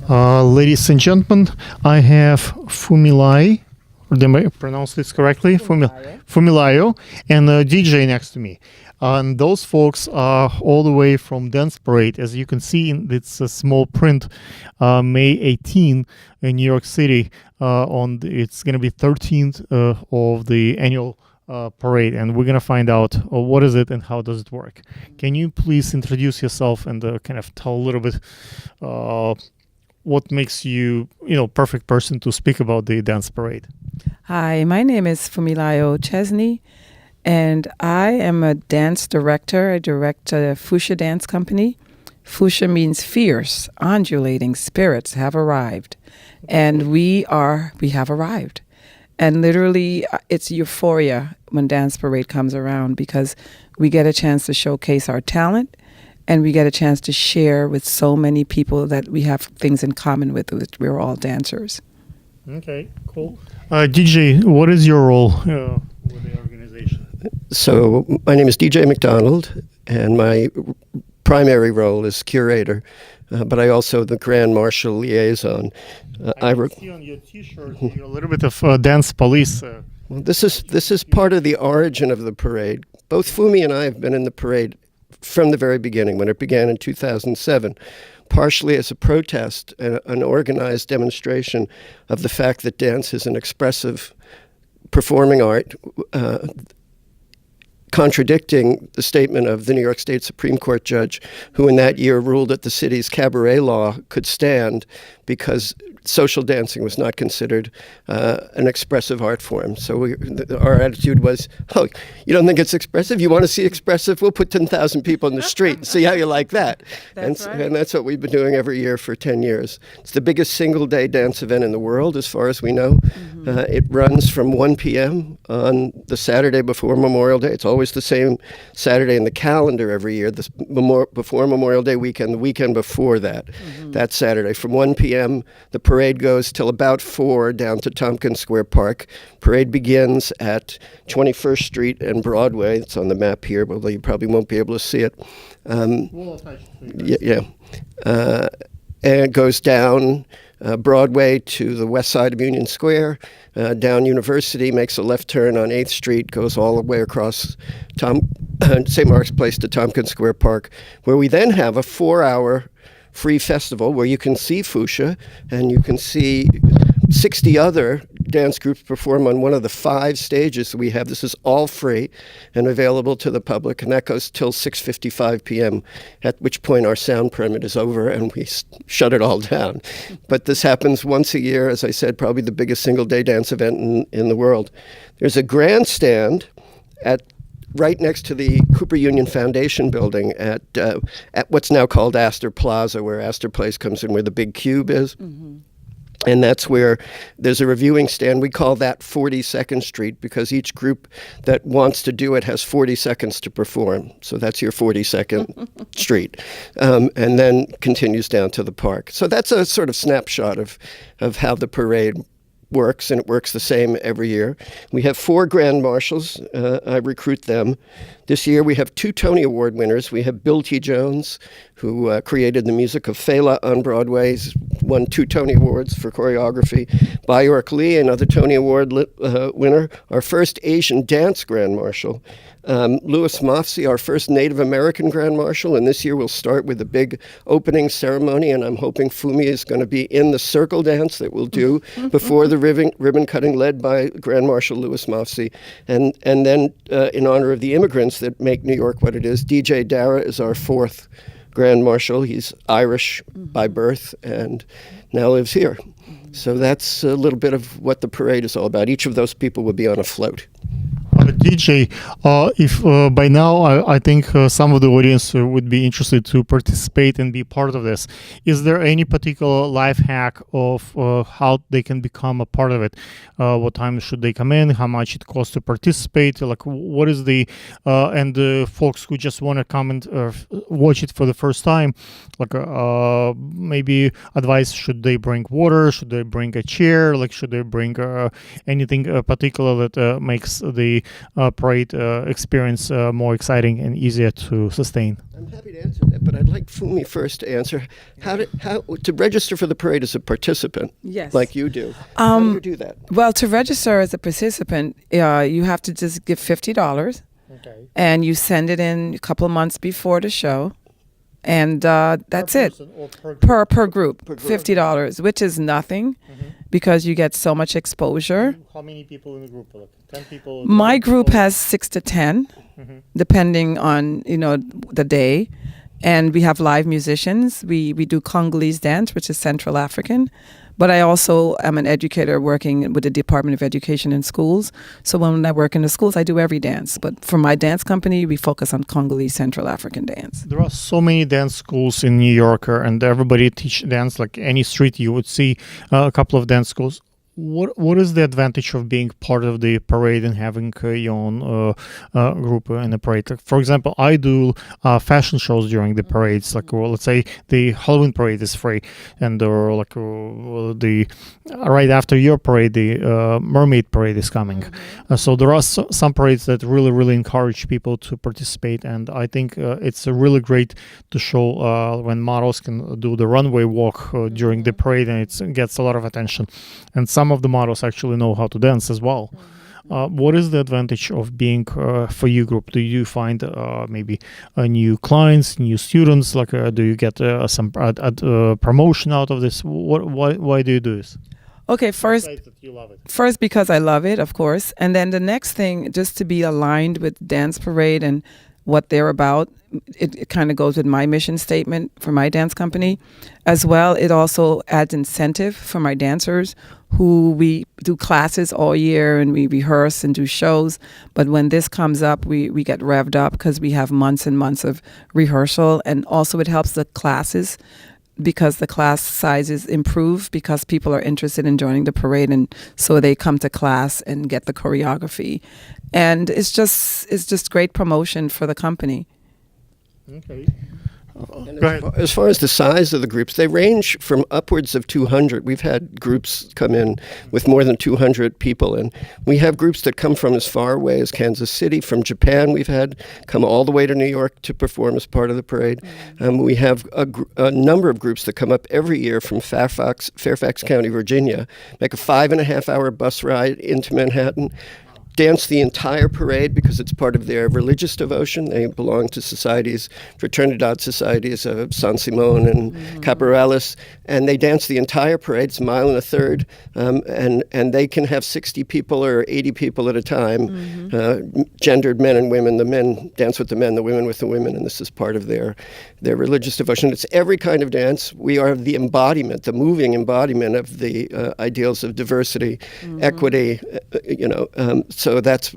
Ladies and gentlemen, I have Fumilai, or did I pronounce this correctly? Fumilayo, and DJ next to me. And those folks are all the way from DanceParade. As you can see, it's a small print, May 18 in New York City. It's going to be 13th of the annual parade, and we're going to find out what is it and how does it work. Can you please introduce yourself and kind of tell a little bit what makes you, perfect person to speak about the dance parade? Hi, my name is Fumilayo Chesney, and I am a dance director. I direct a FushaDance company. Fusha means fierce, undulating spirits have arrived. And we have arrived. And literally, it's euphoria when DanceParade comes around because we get a chance to showcase our talent, and we get a chance to share with so many people that we have things in common with. We're all dancers. Okay, cool. DJ, what is your role with the organization? So my name is DJ McDonald, and my primary role is curator, but I also the Grand Marshal liaison. I see on your T-shirt you're a little bit of dance police. Well, this is part of the origin of the parade. Both Fumi and I have been in the parade from the very beginning, when it began in 2007, partially as a protest, an organized demonstration of the fact that dance is an expressive performing art, contradicting the statement of the New York State Supreme Court judge, who in that year ruled that the city's cabaret law could stand because social dancing was not considered an expressive art form. So our attitude was, oh, you don't think it's expressive? You want to see expressive? We'll put 10,000 people in the street and see how you like that. That's right. And that's what we've been doing every year for 10 years. It's the biggest single-day dance event in the world, as far as we know. Mm-hmm. It runs from 1 p.m. on the Saturday before Memorial Day. It's always the same Saturday in the calendar every year, before Memorial Day weekend, the weekend before that, that Saturday. From 1 p.m., the parade goes till about 4 down to Tompkins Square Park. Parade begins at 21st Street and Broadway. It's on the map here, although you probably won't be able to see it. We'll attach it to you guys. And it goes down Broadway to the west side of Union Square, down University, makes a left turn on 8th Street, goes all the way across St. Mark's Place to Tompkins Square Park, where we then have a 4-hour free festival where you can see Fusha and you can see 60 other dance groups perform on one of the 5 stages we have. This is all free and available to the public, and that goes till 6:55 p.m., at which point our sound permit is over and we shut it all down. But this happens once a year, as I said, probably the biggest single-day dance event in the world. There's a grandstand right next to the Cooper Union Foundation building at what's now called Astor Plaza, where Astor Place comes in, where the big cube is. Mm-hmm. And that's where there's a reviewing stand. We call that 42nd Street because each group that wants to do it has 40 seconds to perform. So that's your 42nd Street. And then continues down to the park. So that's a sort of snapshot of how the parade works, and it works the same every year. We have 4 grand marshals. I recruit them. This year we have 2 Tony Award winners. We have Bill T. Jones, who created the music of Fela on Broadway. He's won 2 Tony Awards for choreography. Byork Lee, another Tony Award winner. Our first Asian dance grand marshal. Louis Mofsey, our first Native American Grand Marshal, and this year we'll start with a big opening ceremony, and I'm hoping Fumi is going to be in the circle dance that we'll do before the ribbon cutting, led by Grand Marshal Louis Mofsey. And then in honor of the immigrants that make New York what it is, DJ Dara is our 4th Grand Marshal. He's Irish by birth and now lives here. So that's a little bit of what the parade is all about. Each of those people will be on a float. DJ, if by now I think some of the audience would be interested to participate and be part of this, is there any particular life hack of how they can become a part of it? What time should they come in? How much it costs to participate? Like, what is the and the folks who just want to come and watch it for the first time, like maybe advice: should they bring water? Should they bring a chair? Like, should they bring anything particular that makes the parade experience more exciting and easier to sustain? I'm happy to answer that, but I'd like Fumi first to answer. How to register for the parade as a participant, Yes. like you do? How do you do that? Well, to register as a participant, you have to just give $50, Okay. and you send it in a couple of months before the show, and that's it. Per group, $50, which is nothing, because you get so much exposure. How many people in the group? Like 10 people? My group has 6 to 10, depending on the day, and we have live musicians. We do Congolese dance, which is Central African, but I also am an educator working with the Department of Education in schools. So when I work in the schools, I do every dance. But for my dance company, we focus on Congolese Central African dance. There are so many dance schools in New York, and everybody teach dance. Like any street, you would see a couple of dance schools. What is the advantage of being part of the parade and having your own group in the parade? Like, for example, I do fashion shows during the parades. Like, let's say the Halloween parade is free, and the right after your parade, the Mermaid parade is coming. So there are some parades that really encourage people to participate, and I think it's really great to show when models can do the runway walk during the parade, and it gets a lot of attention. And some of the models actually know how to dance as well. What is the advantage of being for you group? Do you find maybe new clients, new students? Like, do you get some promotion out of this? Why do you do this? Okay, first because I love it, of course. And then the next thing, just to be aligned with Dance Parade and what they're about, it kind of goes with my mission statement for my dance company. As well, it also adds incentive for my dancers who we do classes all year and we rehearse and do shows. But when this comes up, we get revved up because we have months and months of rehearsal. And also it helps the classes because the class sizes improve because people are interested in joining the parade, and so they come to class and get the choreography. And it's just great promotion for the company. Okay. And as far as the size of the groups, they range from upwards of 200. We've had groups come in with more than 200 people, and we have groups that come from as far away as Kansas City. From Japan, we've had come all the way to New York to perform as part of the parade. We have a number of groups that come up every year from Fairfax County, Virginia, make a 5.5-hour bus ride into Manhattan, dance the entire parade because it's part of their religious devotion. They belong to societies, fraternidad societies of San Simon and Caporales, and they dance the entire parade. It's a mile and a third, and they can have 60 people or 80 people at a time, gendered men and women. The men dance with the men, the women with the women, and this is part of their religious devotion. It's every kind of dance. We are the embodiment, the moving embodiment of the ideals of diversity, equity, so that's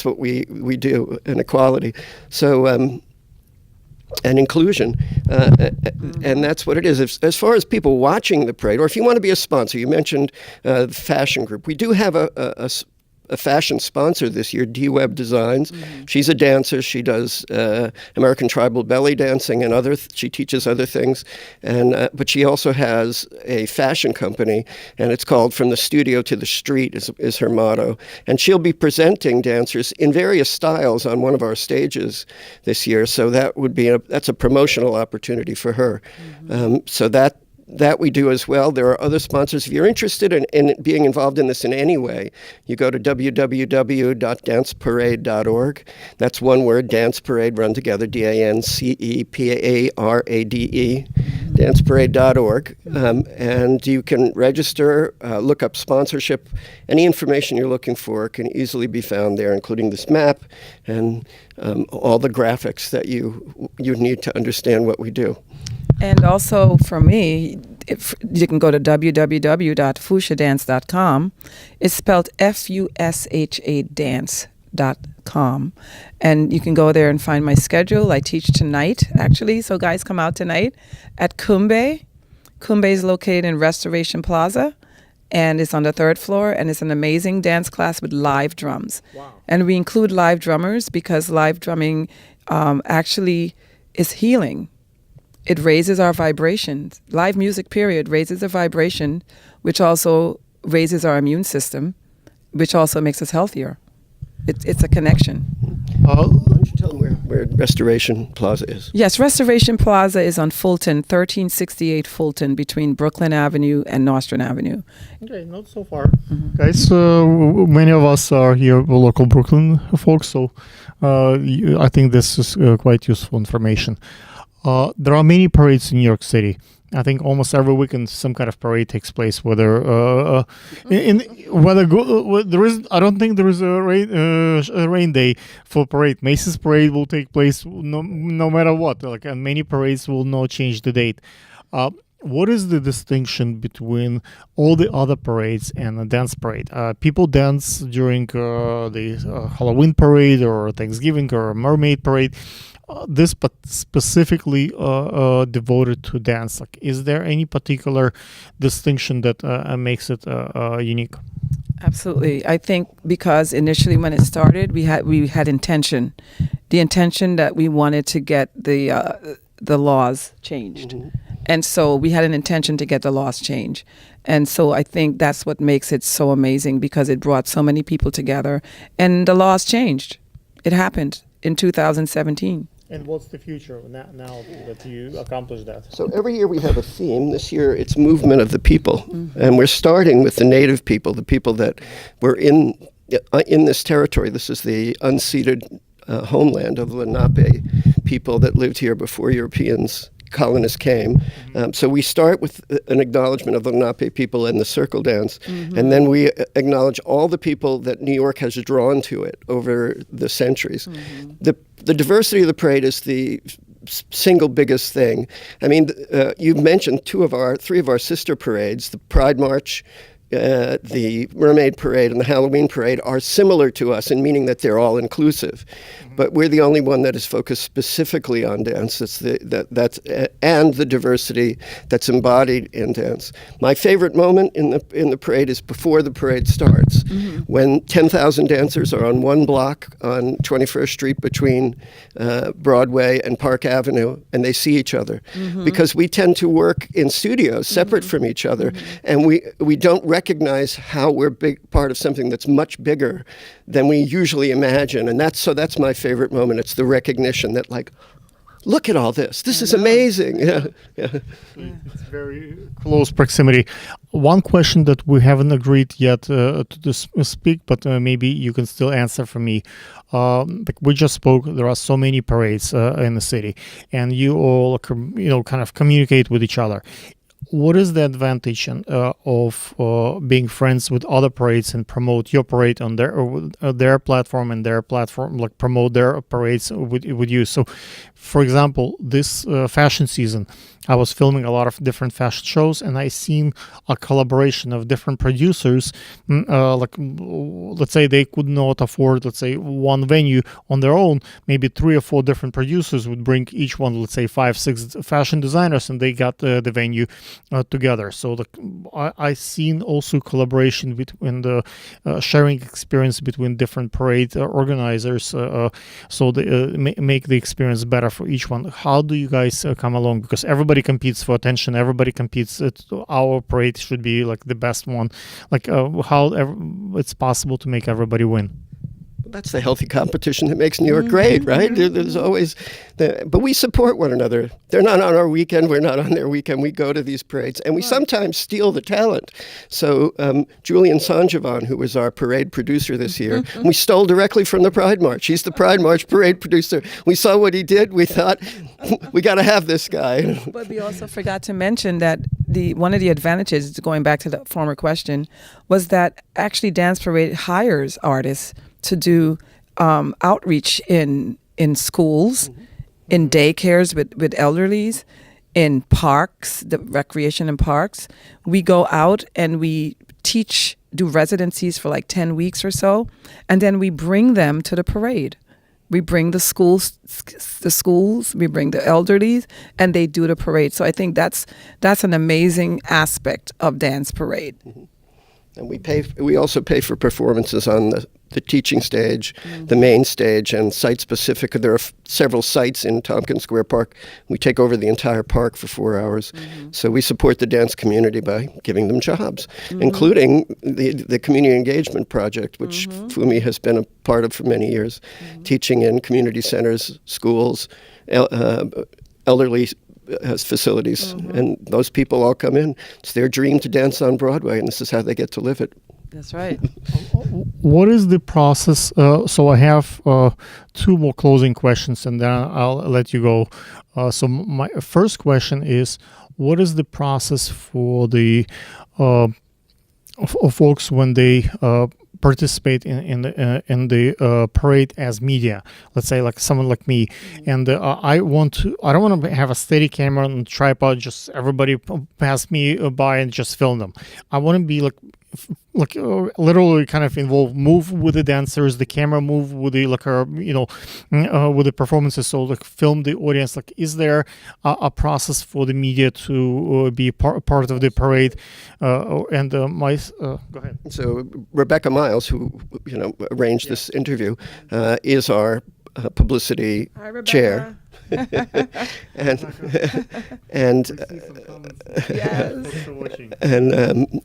what we do, and equality. So and inclusion, and that's what it is. As far as people watching the parade, or if you want to be a sponsor, you mentioned the fashion group. We do have a fashion sponsor this year, D-Web Designs. She's a dancer. She does American tribal belly dancing and she teaches other things. And but she also has a fashion company, and it's called From the Studio to the Street is her motto. And she'll be presenting dancers in various styles on one of our stages this year. So that's a promotional opportunity for her. So that we do as well. There are other sponsors. If you're interested in being involved in this in any way, you go to www.danceparade.org. That's one word, Dance Parade, run together, DanceParade, danceparade.org. And you can register, look up sponsorship. Any information you're looking for can easily be found there, including this map and all the graphics that you need to understand what we do. And also for me, you can go to www.FushaDance.com. It's spelled FUSHA dance.com. And you can go there and find my schedule. I teach tonight, actually. So guys, come out tonight at Kumbe. Kumbe is located in Restoration Plaza, and it's on the 3rd floor, and it's an amazing dance class with live drums. Wow. And we include live drummers because live drumming actually is healing. It raises our vibrations. Live music, period, raises the vibration, which also raises our immune system, which also makes us healthier. It's a connection. Why don't you tell them where Restoration Plaza is? Yes, Restoration Plaza is on Fulton, 1368 Fulton, between Brooklyn Avenue and Nostrand Avenue. Okay, not so far. Guys, many of us are here local Brooklyn folks, so I think this is quite useful information. There are many parades in New York City. I think almost every weekend some kind of parade takes place. Whether there is, I don't think there is a rain day for parade. Macy's parade will take place no matter what. Like, and many parades will not change the date. What is the distinction between all the other parades and a dance parade? People dance during the Halloween parade or Thanksgiving or a mermaid parade. This but specifically devoted to dance. Like, is there any particular distinction that makes it unique? Absolutely. I think because initially when it started, we had intention, the intention that we wanted to get the laws changed. Mm-hmm. And so we had an intention to get the laws changed. And so I think that's what makes it so amazing, because it brought so many people together and the laws changed. It happened in 2017. And what's the future now that you accomplished that? So every year we have a theme. This year it's Movement of the People. Mm-hmm. And we're starting with the native people, the people that were in this territory. This is the unceded homeland of the Lenape people that lived here before Europeans, colonists came. Mm-hmm. So we start with an acknowledgement of the Lenape people and the circle dance, mm-hmm. and then we acknowledge all the people that New York has drawn to it over the centuries. Mm-hmm. The diversity of the parade is the single biggest thing. I mean, you mentioned three of our sister parades, the Pride March, the Mermaid Parade and the Halloween Parade are similar to us in meaning that they're all inclusive, but we're the only one that is focused specifically on dance. And the diversity that's embodied in dance. My favorite moment in the parade is before the parade starts, mm-hmm. when 10,000 dancers are on one block on 21st Street between Broadway and Park Avenue, and they see each other, mm-hmm. because we tend to work in studios separate mm-hmm. from each other, mm-hmm. and we don't recognize how we're part of something that's much bigger than we usually imagine, and that's my favorite moment. It's the recognition that, like, look at all this. This is amazing. Yeah. It's very close proximity. One question that we haven't agreed yet to speak, but maybe you can still answer for me. Like we just spoke, there are so many parades in the city, and you all kind of communicate with each other. What is the advantage of being friends with other parades and promote your parade on their platform and their platform, like promote their parades with you? So, for example, this fashion season, I was filming a lot of different fashion shows, and I seen a collaboration of different producers. Like, let's say they could not afford, let's say, one venue on their own. Maybe 3 or 4 different producers would bring each one, let's say, 5, 6 fashion designers, and they got the venue together. So I seen also collaboration between the sharing experience between different parade organizers, so they make the experience better for each one. How do you guys come along? Because everybody competes for attention. Everybody competes. Our parade should be like the best one. Like how it's possible to make everybody win? That's the healthy competition that makes New York great, right? There's always, but we support one another. They're not on our weekend. We're not on their weekend. We go to these parades, and we sometimes steal the talent. So Julian Sanjavan, who was our parade producer this year, we stole directly from the Pride March. He's the Pride March parade producer. We saw what he did. We thought, we got to have this guy. But we also forgot to mention that one of the advantages, going back to the former question, was that actually Dance Parade hires artists to do outreach in schools, mm-hmm. in daycares with elderlies, in parks, the recreation in parks. We go out and we do residencies for like 10 weeks or so, and then we bring them to the parade. We bring the schools, we bring the elderlies, and they do the parade. So I think that's an amazing aspect of Dance Parade. Mm-hmm. And we also pay for performances on the teaching stage, the main stage, and site-specific. There are several sites in Tompkins Square Park. We take over the entire park for 4 hours. So we support the dance community by giving them jobs, including the Community Engagement Project, which Fumi has been a part of for many years, teaching in community centers, schools, elderly facilities, and those people all come in. It's their dream to dance on Broadway, and this is how they get to live it. That's right. What is the process? So I have 2 more closing questions, and then I'll let you go. So my first question is, what is the process for the folks when they participate in the parade as media? Let's say like someone like me, and I don't want to have a steady camera and tripod, just everybody pass me by and just film them. I want to be literally kind of involved, move with the dancers, the camera move with the with the performances, so film the audience. Is there a process for the media to be part of the parade? Go ahead. So Rebecca Miles, who arranged this interview, is our publicity chair. and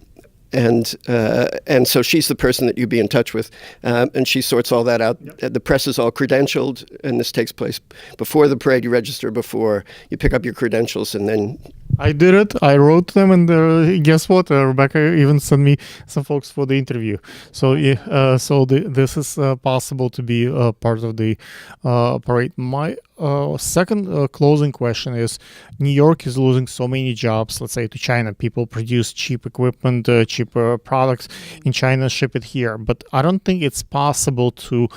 and so she's the person that you'd be in touch with, and she sorts all that out. The press is all credentialed, and this takes place before the parade. You register before, you pick up your credentials, and then I did it. I wrote them, and guess what? Rebecca even sent me some folks for the interview. So this is possible to be part of the parade. My second closing question is, New York is losing so many jobs, let's say, to China. People produce cheap equipment, cheaper products in China, ship it here. But I don't think it's possible to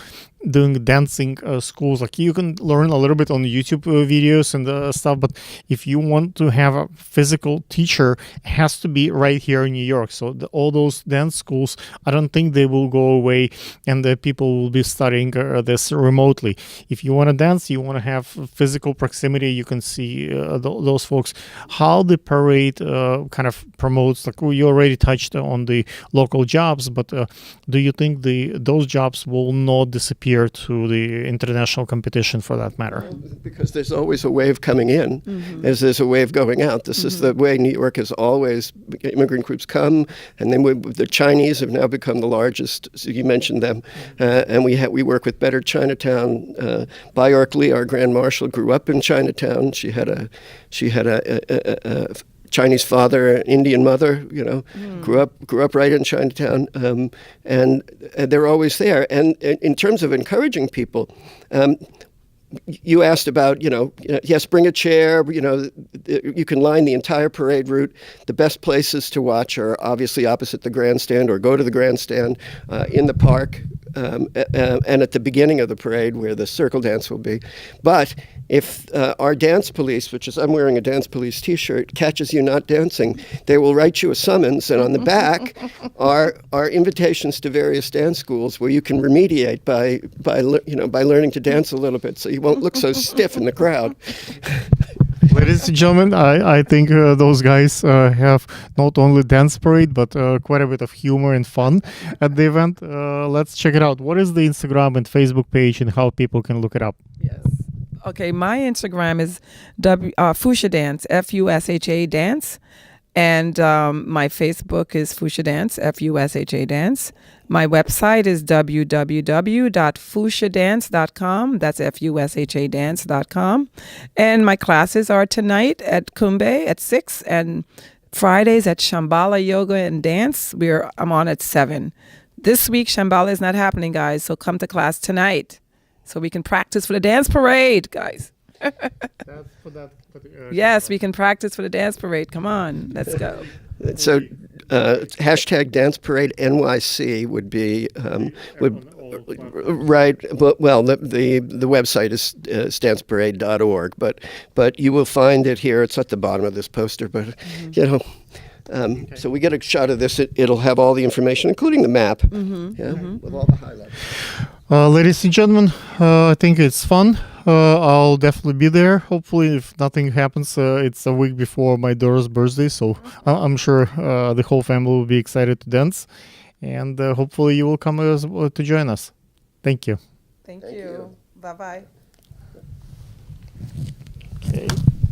doing dancing schools. You can learn a little bit on YouTube videos and stuff, but if you want to have a physical teacher, it has to be right here in New York. So all those dance schools, I don't think they will go away, and the people will be studying this remotely. If you want to dance, you want to have physical proximity, you can see those folks. How the parade kind of promotes, you already touched on the local jobs, but do you think those jobs will not disappear to the international competition, for that matter? Because there's always a wave coming in, as there's a wave going out. This is the way New York has always, immigrant groups come, and then the Chinese have now become the largest, so you mentioned them, and we work with Better Chinatown. Bjork Lee, our Grand Marshal, grew up in Chinatown. She had a Chinese father, Indian mother, grew up right in Chinatown, and they're always there. And in terms of encouraging people, you asked about, yes, bring a chair. You can line the entire parade route. The best places to watch are obviously opposite the grandstand, or go to the grandstand in the park, and at the beginning of the parade where the circle dance will be. But if our dance police, which is, I'm wearing a dance police T-shirt, catches you not dancing, they will write you a summons, and on the back are invitations to various dance schools where you can remediate by learning to dance a little bit, so you won't look so stiff in the crowd. Ladies and gentlemen, I think those guys have not only dance parade, but quite a bit of humor and fun at the event. Let's check it out. What is the Instagram and Facebook page, and how people can look it up? Yes. Okay, my Instagram is FushaDance, FUSHA Dance. And my Facebook is FushaDance, FUSHA Dance. My website is www.fushadance.com. That's FUSHAdance.com. And my classes are tonight at Kumbe at 6 and Fridays at Shambhala Yoga and Dance. I'm on at 7. This week, Shambhala is not happening, guys, so come to class tonight so we can practice for the dance parade, guys. Yes, we can practice for the dance parade. Come on, let's go. So, hashtag DanceParade NYC would be right. Well, the website is danceparade.org, but you will find it here. It's at the bottom of this poster. But so we get a shot of this. It'll have all the information, including the map, with all the highlights. Ladies and gentlemen, I think it's fun. I'll definitely be there. Hopefully, if nothing happens, it's a week before my daughter's birthday, so I'm sure the whole family will be excited to dance, and hopefully you will come to join us. Thank you. Thank you. Bye-bye. Okay.